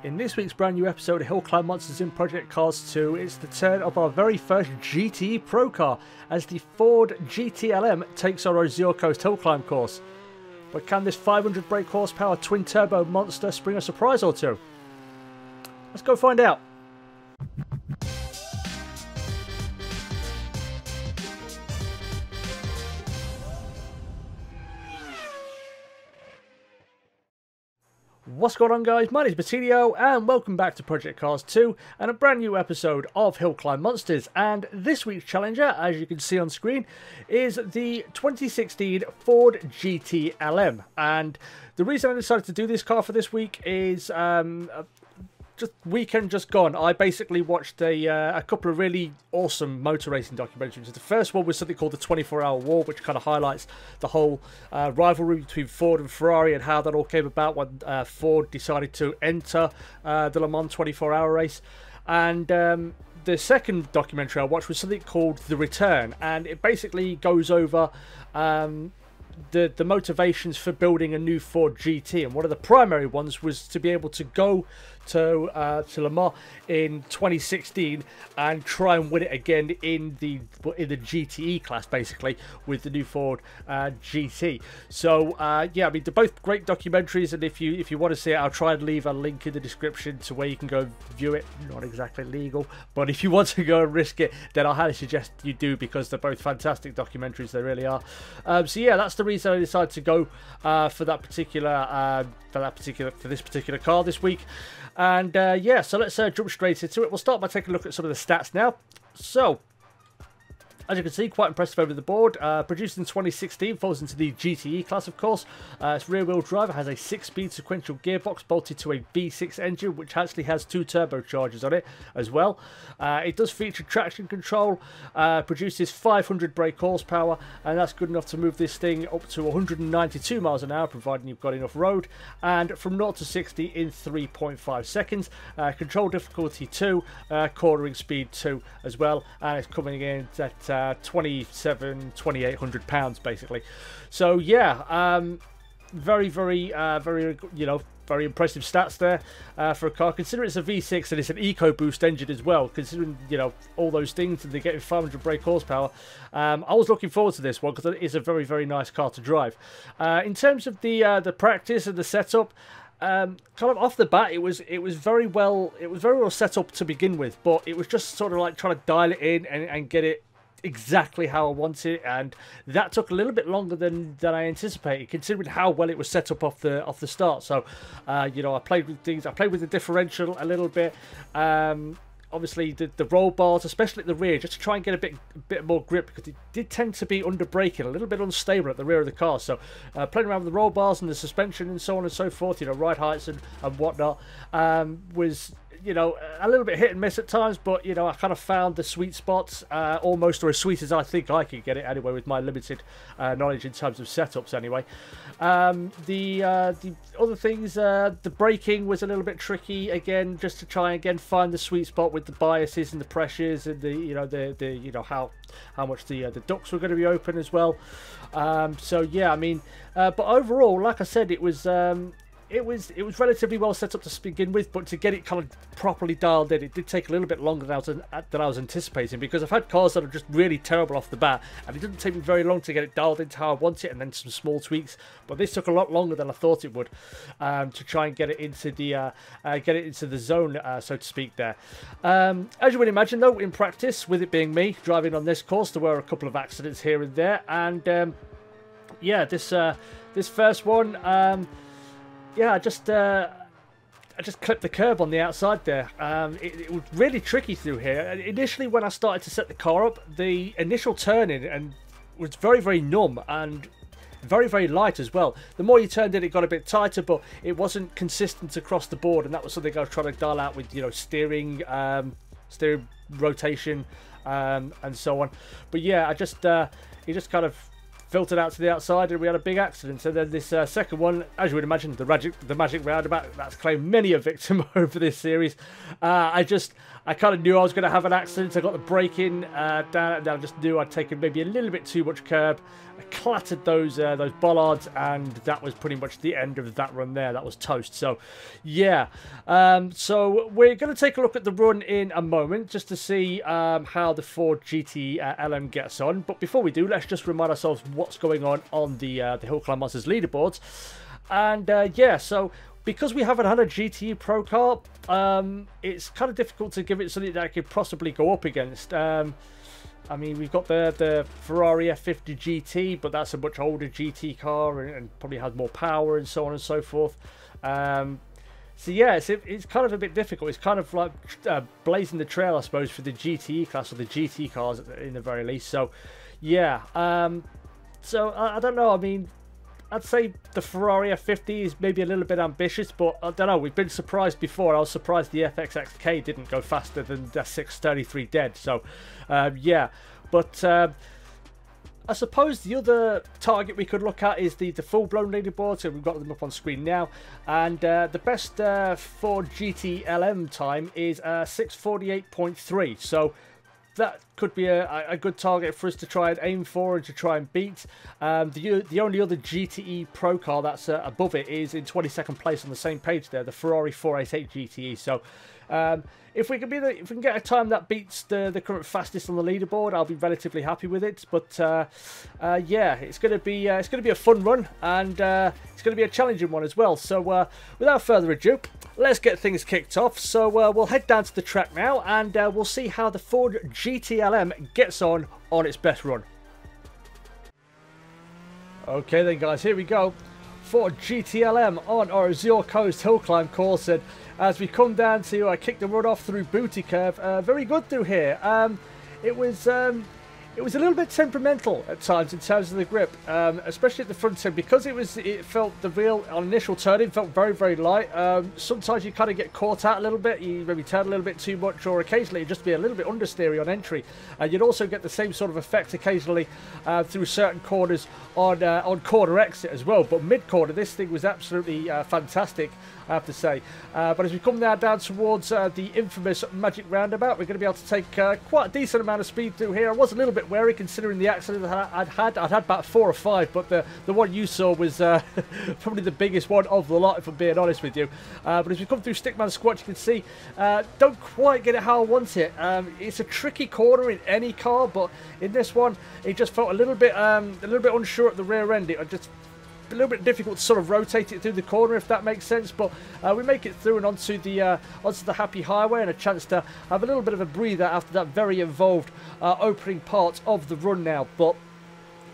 In this week's brand new episode of Hill Climb Monsters in Project Cars 2, it's the turn of our very first GTE Pro car as the Ford GTLM takes our Ozure Coast Hill Climb course. But can this 500 brake horsepower twin turbo monster spring a surprise or two? Let's go find out. What's going on, guys? My name is Batilio and welcome back to Project Cars 2 and a brand new episode of Hill Climb Monsters. And this week's challenger, as you can see on screen, is the 2016 Ford GTLM. And the reason I decided to do this car for this week is just weekend just gone, I basically watched a couple of really awesome motor racing documentaries. The first one was something called the 24-Hour War, which kind of highlights the whole rivalry between Ford and Ferrari and how that all came about when Ford decided to enter the Le Mans 24-hour race. And the second documentary I watched was something called The Return, and it basically goes over the motivations for building a new Ford GT, and one of the primary ones was to be able to go to Le Mans in 2016 and try and win it again in the GTE class, basically, with the new Ford GT. So yeah, I mean, they're both great documentaries, and if you want to see it, I'll try and leave a link in the description to where you can go view it. Not exactly legal, but if you want to go and risk it, then I highly suggest you do, because they're both fantastic documentaries. They really are. So yeah, that's the reason I decided to go for this particular car this week. And yeah, so let's jump straight into it. We'll start by taking a look at some of the stats now. So, as you can see, quite impressive over the board. Produced in 2016, falls into the GTE class, of course. It's rear-wheel drive. It has a 6-speed sequential gearbox bolted to a V6 engine, which actually has 2 turbochargers on it as well. It does feature traction control, produces 500 brake horsepower, and that's good enough to move this thing up to 192 miles an hour, providing you've got enough road, and from 0 to 60 in 3.5 seconds. Control difficulty 2, cornering speed 2 as well, and it's coming in at 2,800 pounds basically. So yeah, very impressive stats there for a car, considering it's a V6 and it's an EcoBoost engine as well, considering, you know, all those things, and they're getting 500 brake horsepower. I was looking forward to this one because it's a very nice car to drive. In terms of the practice and the setup, kind of off the bat, it was very well set up to begin with, but it was just sort of like trying to dial it in and get it exactly how I want it, and that took a little bit longer than I anticipated, considering how well it was set up off the start. So you know, I played with things. I played with the differential a little bit. Obviously the roll bars, especially at the rear, just to try and get a bit more grip, because it did tend to be under braking, a little bit unstable at the rear of the car. So playing around with the roll bars and the suspension and so on and so forth, you know, ride heights and whatnot, was, you know, a little bit hit and miss at times, but, you know, I kind of found the sweet spots, almost, or as sweet as I think I could get it anyway, with my limited knowledge in terms of setups anyway. The other things, the braking was a little bit tricky again, just to try and again find the sweet spot with the biases and the pressures, and how much the ducts were going to be open as well. So yeah, I mean, but overall, like I said, it was relatively well set up to begin with, but to get it kind of properly dialed in, it did take a little bit longer than I was anticipating, because I've had cars that are just really terrible off the bat, and it didn't take me very long to get it dialed into how I want it, and then some small tweaks. But this took a lot longer than I thought it would, to try and get it into the zone, so to speak. There, as you would imagine, though, in practice, with it being me driving on this course, there were a couple of accidents here and there, and yeah, this first one. Yeah, I just clipped the curb on the outside there. It was really tricky through here. Initially, when I started to set the car up, the initial turning and was very numb and very light as well. The more you turned it got a bit tighter, but it wasn't consistent across the board, and that was something I was trying to dial out with, you know, steering rotation, and so on. But yeah, it just kind of filtered out to the outside, and we had a big accident. And then this second one, as you would imagine, the magic roundabout, that's claimed many a victim over this series. I kind of knew I was going to have an accident. I got the braking down, and I just knew I'd taken maybe a little bit too much curb, clattered those bollards, and that was pretty much the end of that run there. That was toast. So yeah, so we're going to take a look at the run in a moment just to see how the Ford GTE LM gets on. But before we do, let's just remind ourselves what's going on the Hill Climb Monsters leaderboards. And yeah, so because we haven't had a GTE Pro car, it's kind of difficult to give it something that I could possibly go up against. I mean, we've got the Ferrari F50 GT, but that's a much older GT car and probably has more power and so on and so forth. So yeah, it's kind of a bit difficult. It's kind of like blazing the trail, I suppose, for the GTE class, or the GT cars in the very least. So yeah, so I don't know. I mean, I'd say the Ferrari F50 is maybe a little bit ambitious, but I don't know. We've been surprised before. I was surprised the FXXK didn't go faster than the 633 dead. So, yeah. But I suppose the other target we could look at is the full-blown leaderboard. So we've got them up on screen now. And the best Ford GT LM time is 6:48.3. So that could be a good target for us to try and aim for and to try and beat. The only other GTE Pro car that's above it is in 22nd place on the same page there, the Ferrari 488 GTE. So if we can get a time that beats the current fastest on the leaderboard, I'll be relatively happy with it. But yeah, it's going to be a fun run, and it's going to be a challenging one as well. So without further ado, let's get things kicked off. So we'll head down to the track now, and we'll see how the Ford GTLM gets on its best run. Okay then, guys, here we go. Ford GTLM on our Azure Coast hill climb course, and as we come down to kick the run off through Booty Curve, very good through here. It was a little bit temperamental at times in terms of the grip, especially at the front end, because it felt the wheel on initial turning felt very, very light. Sometimes you kind of get caught out a little bit, you maybe turn a little bit too much, or occasionally it'd just be a little bit understeery on entry. And you'd also get the same sort of effect occasionally through certain corners on corner exit as well. But mid-corner, this thing was absolutely fantastic, I have to say. But as we come now down towards the infamous Magic Roundabout, we're going to be able to take quite a decent amount of speed through here. I was a little bit wary considering the accident that I'd had about 4 or 5, but the one you saw was probably the biggest one of the lot, if I'm being honest with you. But as we come through Stickman Squatch, you can see don't quite get it how I want it. It's a tricky corner in any car, but in this one it just felt a little bit unsure at the rear end. It just a little bit difficult to sort of rotate it through the corner, if that makes sense. But we make it through and onto the happy highway, and a chance to have a little bit of a breather after that very involved opening part of the run now. But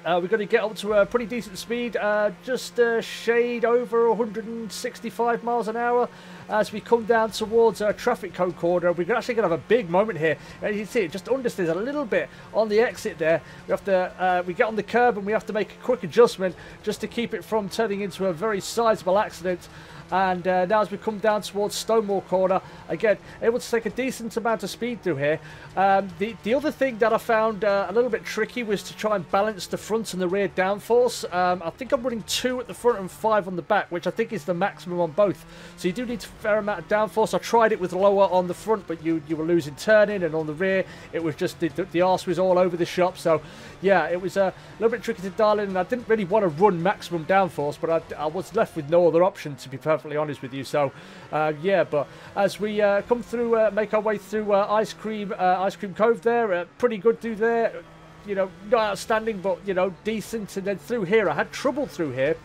we're going to get up to a pretty decent speed, just shade over 165 miles an hour. As we come down towards a traffic cone corner, we're actually going to have a big moment here. As you can see, it just understeers a little bit on the exit there. We have to, we get on the curb and we have to make a quick adjustment just to keep it from turning into a very sizable accident. And now as we come down towards Stonewall Corner, again, able to take a decent amount of speed through here. The other thing that I found a little bit tricky was to try and balance the front and the rear downforce. I think I'm running 2 at the front and 5 on the back, which I think is the maximum on both. So you do need a fair amount of downforce. I tried it with lower on the front, but you were losing turning, and on the rear, it was just the arse was all over the shop. So yeah, it was a little bit tricky to dial in, and I didn't really want to run maximum downforce, but I was left with no other option, to be perfectly honest with you. So yeah, but as we come through, make our way through Ice Cream Cove there, pretty good through there, you know, not outstanding, but you know, decent. And then through here, I had trouble through here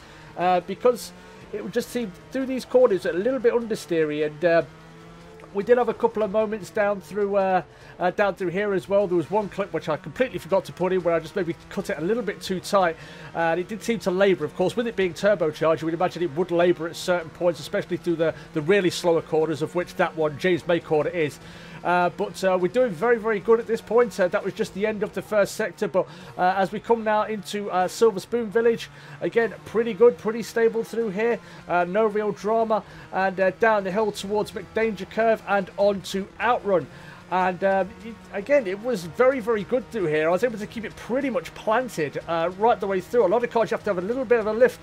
because it would just seem through these corners a little bit understeery, and we did have a couple of moments down through here as well. There was one clip which I completely forgot to put in, where I just maybe cut it a little bit too tight, and it did seem to labour. Of course, with it being turbocharged, you would imagine it would labour at certain points, especially through the really slower corners, of which that one, James May corner, is. But we're doing very, very good at this point. That was just the end of the first sector. But as we come now into Silver Spoon Village, again, pretty good, pretty stable through here. No real drama. And down the hill towards McDanger Curve and on to Outrun. And again, it was very, very good through here. I was able to keep it pretty much planted right the way through. A lot of cars, you have to have a little bit of a lift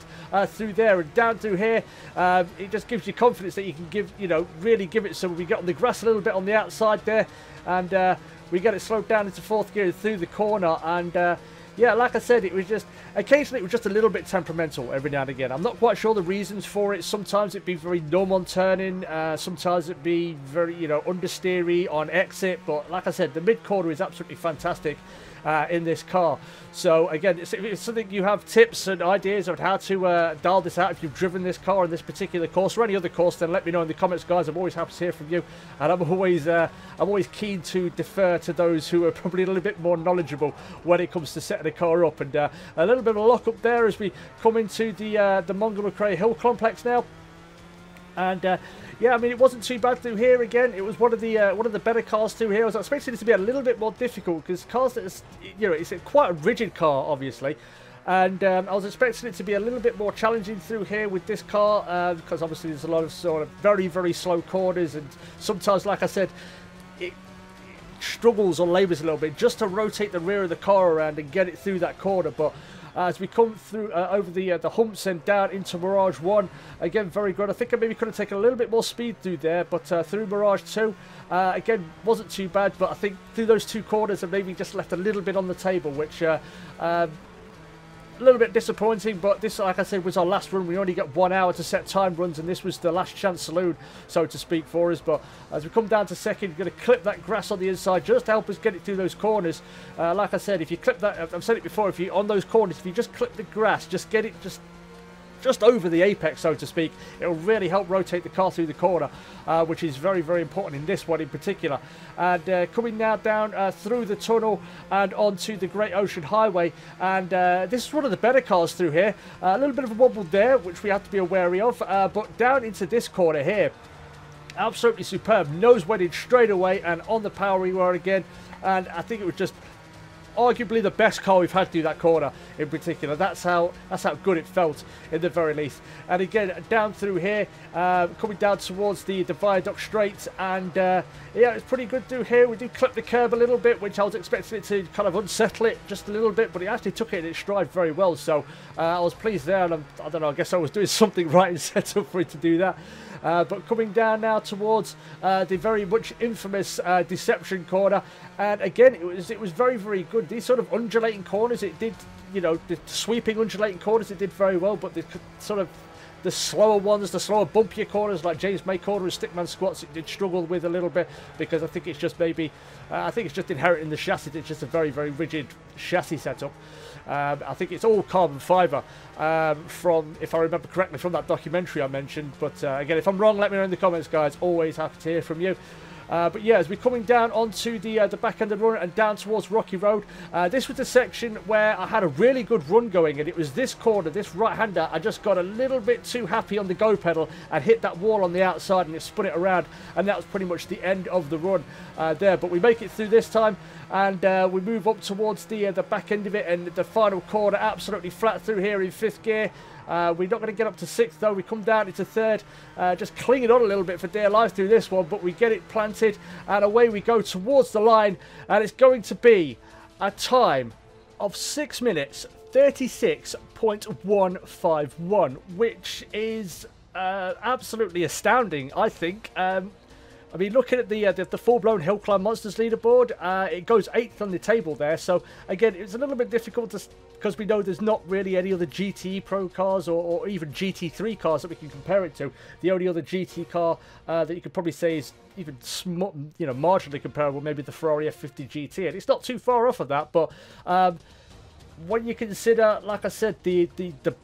through there, and down through here, it just gives you confidence that you can give, you know, really give it. So we get on the grass a little bit on the outside there, and we get it slowed down into 4th gear through the corner, and yeah, like I said, it was just, occasionally it was just a little bit temperamental every now and again. I'm not quite sure the reasons for it. Sometimes it'd be very numb on turning, sometimes it'd be very, you know, understeery on exit. But like I said, the mid-corner is absolutely fantastic in this car. So again, if it's something you have tips and ideas on how to dial this out, if you've driven this car on this particular course or any other course, then let me know in the comments, guys. I'm always happy to hear from you, and I'm always keen to defer to those who are probably a little bit more knowledgeable when it comes to setting a car up. And a little bit of a lock up there as we come into the Mongol McRae Hill complex now. And yeah, I mean, it wasn't too bad through here. Again, it was one of the better cars through here. I was expecting it to be a little bit more difficult because cars that is, you know, it's quite a rigid car, obviously, and I was expecting it to be a little bit more challenging through here with this car because obviously there's a lot of sort of very, very slow corners, and sometimes, like I said, it struggles or labours a little bit just to rotate the rear of the car around and get it through that corner. But as we come through over the humps and down into Mirage 1, again, very good. I think I maybe could have taken a little bit more speed through there, but through Mirage 2, again, wasn't too bad. But I think through those two corners, I maybe just left a little bit on the table, which a little bit disappointing. But this, like I said, was our last run. We only got 1 hour to set time runs, and this was the last chance saloon, so to speak, for us. But as we come down to second, we're going to clip that grass on the inside just to help us get it through those corners. Like I said, if you clip that, I've said it before, if you on those corners, if you just clip the grass, just get it just over the apex, so to speak, it will really help rotate the car through the corner, which is very, very important in this one in particular. And coming now down through the tunnel and onto the Great Ocean Highway, and this is one of the better cars through here. A little bit of a wobble there, which we have to be wary of, but down into this corner here, absolutely superb. Nose wedded straight away and on the power we were again, and I think it was just arguably the best car we've had through that corner in particular. That's how good it felt, in the very least. And again, down through here, coming down towards the viaduct straight, and yeah, it's pretty good through here. We did clip the curb a little bit, which I was expecting it to kind of unsettle it just a little bit, but it actually took it in its stride very well. So I was pleased there, and I don't know, I guess I was doing something right in setup for it to do that. But coming down now towards the very much infamous Deception corner, and again, it was very, very good. These sort of undulating corners, it did, you know, the sweeping undulating corners, it did very well. But the sort of the slower ones, the slower bumpier corners like James May corner and Stickman squats, it did struggle with a little bit, because I think it's just maybe, I think it's just inherent in the chassis. It's just a very, very rigid chassis setup. I think it's all carbon fibre from, if I remember correctly, from that documentary I mentioned. But again, if I'm wrong, let me know in the comments, guys. Always happy to hear from you. But yeah, as we're coming down onto the back end of the run and down towards Rocky Road, this was the section where I had a really good run going, and it was this corner, this right-hander. I just got a little bit too happy on the go pedal and hit that wall on the outside, and it spun it around, and that was pretty much the end of the run there. But we make it through this time, and we move up towards the back end of it, and the final corner absolutely flat through here in 5th gear. We're not going to get up to 6th though. We come down into 3rd, just clinging on a little bit for dear life through this one, but we get it planted, and away we go towards the line, and it's going to be a time of 6 minutes 36.151, which is absolutely astounding, I think. I mean, looking at the full-blown Hill Climb Monsters leaderboard, it goes 8th on the table there. So again, it's a little bit difficult to, because we know there's not really any other GTE Pro cars or even GT3 cars that we can compare it to. The only other GT car that you could probably say is even marginally comparable, maybe the Ferrari F50 GT, and it's not too far off of that. But when you consider, like I said, the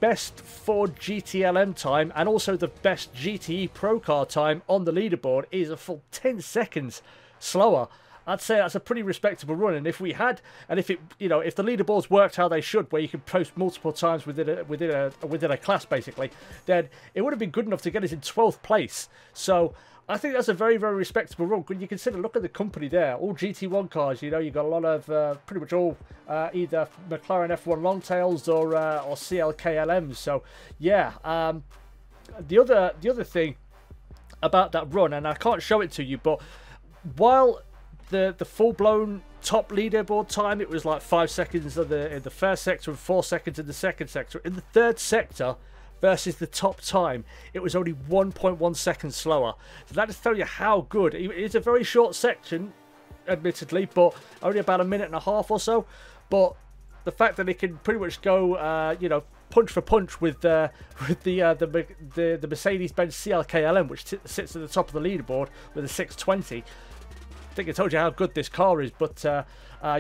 best Ford GTLM time and also the best GTE Pro car time on the leaderboard is a full 10 seconds slower, I'd say that's a pretty respectable run. And if we had, and if it, if the leaderboards worked how they should, where you could post multiple times within a class basically, then it would have been good enough to get us in 12th place. So I think that's a very, very respectable run. When you consider, look at the company there, all GT1 cars. You've got a lot of pretty much all either McLaren F1 Longtails or CLKLMs. So yeah, the other thing about that run, and I can't show it to you, but while the full-blown top leaderboard time, it was like 5 seconds in the first sector and 4 seconds in the second sector. In the third sector versus the top time, it was only 1.1 seconds slower. So that just tells you how good. It's a very short section, admittedly, but only about a minute and a half or so. But the fact that it can pretty much go, you know, punch for punch with the Mercedes-Benz CLK-LM, which sits at the top of the leaderboard with a 620. I think I told you how good this car is, but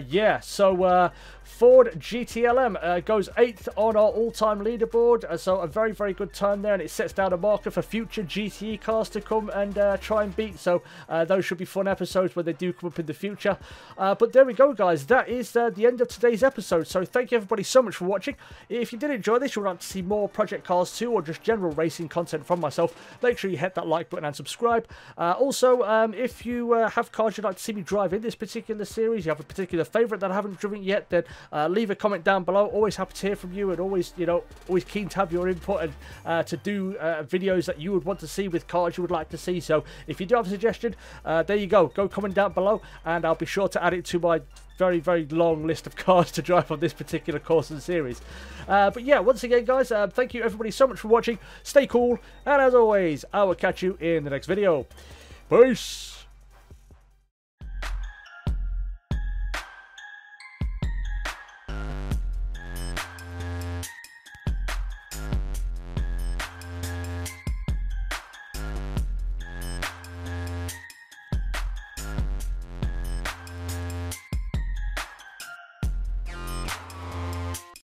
yeah, so Ford GTLM goes 8th on our all-time leaderboard, so a very, very good time there, and it sets down a marker for future GTE cars to come and try and beat, so those should be fun episodes when they do come up in the future. But there we go, guys, that is the end of today's episode, so thank you everybody so much for watching. If you did enjoy this, you would like to see more Project Cars 2 or just general racing content from myself, make sure you hit that like button and subscribe. Also, if you have cars you'd like to see me drive in this particular series, you have a particular favourite that I haven't driven yet, then leave a comment down below. Always happy to hear from you, and always, you know, always keen to have your input and to do videos that you would want to see with cars you would like to see. So if you do have a suggestion, there you go. Go comment down below, and I'll be sure to add it to my very, very long list of cars to drive on this particular course and series. But yeah, once again, guys, thank you everybody so much for watching. Stay cool, and as always, I will catch you in the next video. Peace.